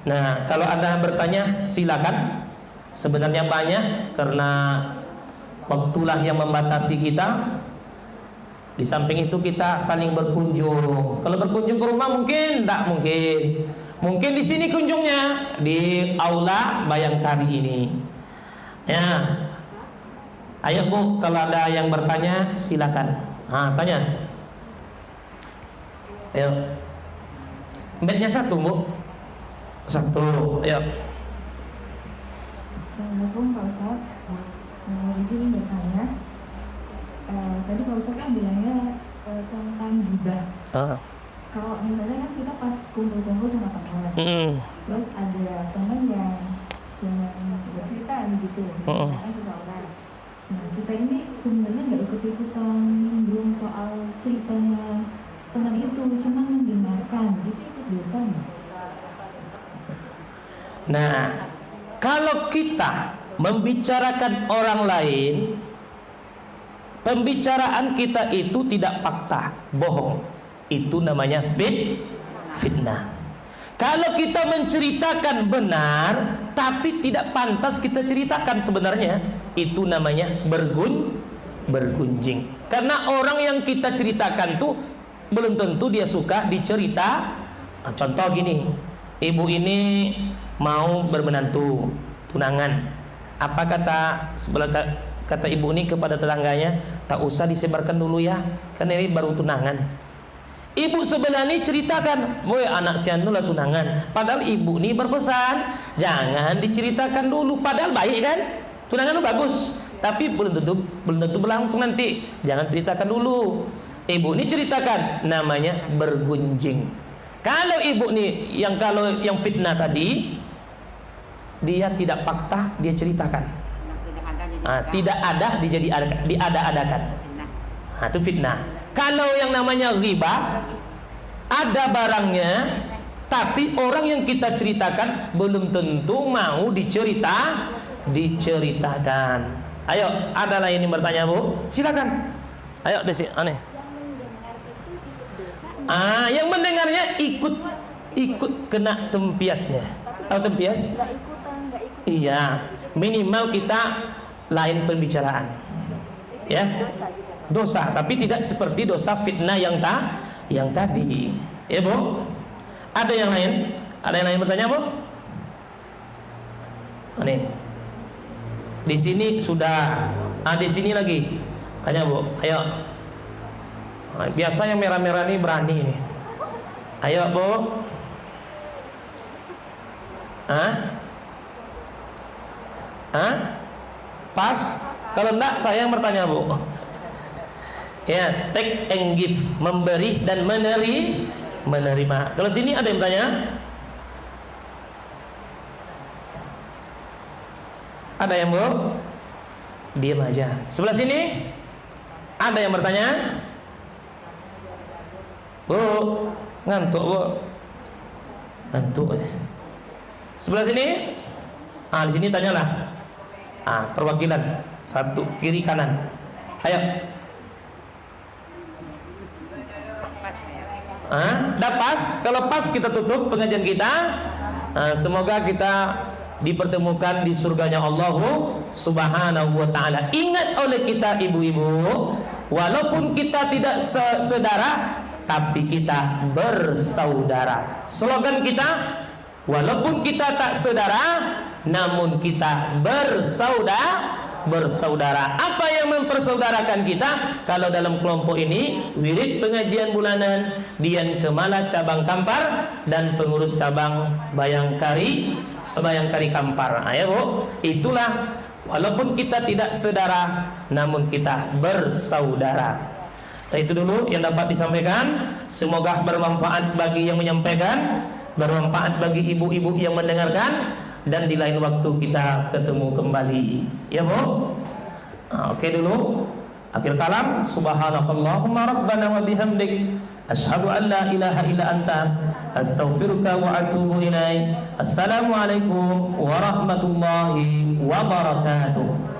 Nah, kalau Anda bertanya silakan. Sebenarnya banyak karena waktulah yang membatasi kita. Di samping itu kita saling berkunjung. Kalau berkunjung ke rumah mungkin tidak mungkin. Mungkin di sini kunjungnya di aula Bayangkari ini. Ya. Ayo Bu, kalau ada yang bertanya silakan. Tanya. Ayo. Bednya satu Bu. Satu. Ayo. Assalamualaikum Pak Ustaz. Izin bertanya. Tadi Pak Ustaz kan bilangnya tentang gibah. Kalau misalnya kan kita pas kumpul-kumpul sama teman, terus ada teman yang bercerita gitu, misalnya seseorang. Nah, kita ini sebenarnya nggak ikut-ikutan nimbrung soal ceritanya teman itu, cuma mendengarkan. Itu ikut dosa nggak? Nah, kalau kita membicarakan orang lain, pembicaraan kita itu tidak fakta, bohong. Itu namanya fitnah. Kalau kita menceritakan benar tapi tidak pantas kita ceritakan sebenarnya, itu namanya bergunjing. Karena orang yang kita ceritakan tuh belum tentu dia suka dicerita. Contoh gini, ibu ini mau bermenantu, tunangan. Apa kata ibu ini kepada tetangganya, tak usah disebarkan dulu ya, kan ini baru tunangan. Ibu sebelah ini ceritakan, boy anak si anu lah tunangan. Padahal ibu ini berpesan, jangan diceritakan dulu. Padahal baik kan, tunangan itu bagus, tapi belum tentu berlangsung nanti. Jangan ceritakan dulu. Ibu ini ceritakan, namanya bergunjing. Kalau ibu ini kalau yang fitnah tadi, dia tidak fakta, dia ceritakan. Tidak ada diada-adakan. Itu fitnah. Kalau yang namanya ghibah, ada barangnya, tapi orang yang kita ceritakan belum tentu mau diceritakan. Ayo, ada lain yang bertanya Bu? Silakan. Ayo Desi, aneh. Yang mendengar itu ikut dosa Yang mendengarnya ikut kena tempiasnya. Tahu tempias? Nggak ikutan. Iya, minimal kita lain pembicaraan. Ya, dosa, tapi tidak seperti dosa fitnah yang tadi. Ya Bu, ada yang lain? Ada yang lain bertanya Bu? Nih, di sini sudah, di sini lagi. Tanya Bu, ayo. Biasa yang merah-merah ini berani nih. Ayo Bu. Pas? Kalau enggak saya yang bertanya Bu. Ya, take and give, memberi dan menerima. Kalau sini ada yang bertanya? Ada yang Bu? Diam aja. Sebelah sini ada yang bertanya? Bu, ngantuk Bu. Ngantuk. Sebelah sini? Di sini tanyalah. Perwakilan satu kiri kanan. Ayo. Dah pas? Kalau pas kita tutup pengajian kita. Semoga kita dipertemukan di surganya Allah Subhanahu wa ta'ala. Ingat oleh kita ibu-ibu, walaupun kita tidak saudara, tapi kita bersaudara. Slogan kita, walaupun kita tak saudara, namun kita bersaudara. Apa yang mempersaudarakan kita? Kalau dalam kelompok ini, wirid pengajian bulanan Dian Kemala cabang Kampar dan pengurus cabang Bayangkari Kampar. Ya Bu, itulah walaupun kita tidak saudara, namun kita bersaudara. Itu dulu yang dapat disampaikan. Semoga bermanfaat bagi yang menyampaikan, bermanfaat bagi ibu-ibu yang mendengarkan, dan di lain waktu kita ketemu kembali. Ya Bu. Oke dulu. Akhir kalam, subhanakallahumma rabbana wa bihamdik, asyhadu an la ilaha illa anta, astaghfiruka wa atubu ilaik. Assalamualaikum warahmatullahi wabarakatuh.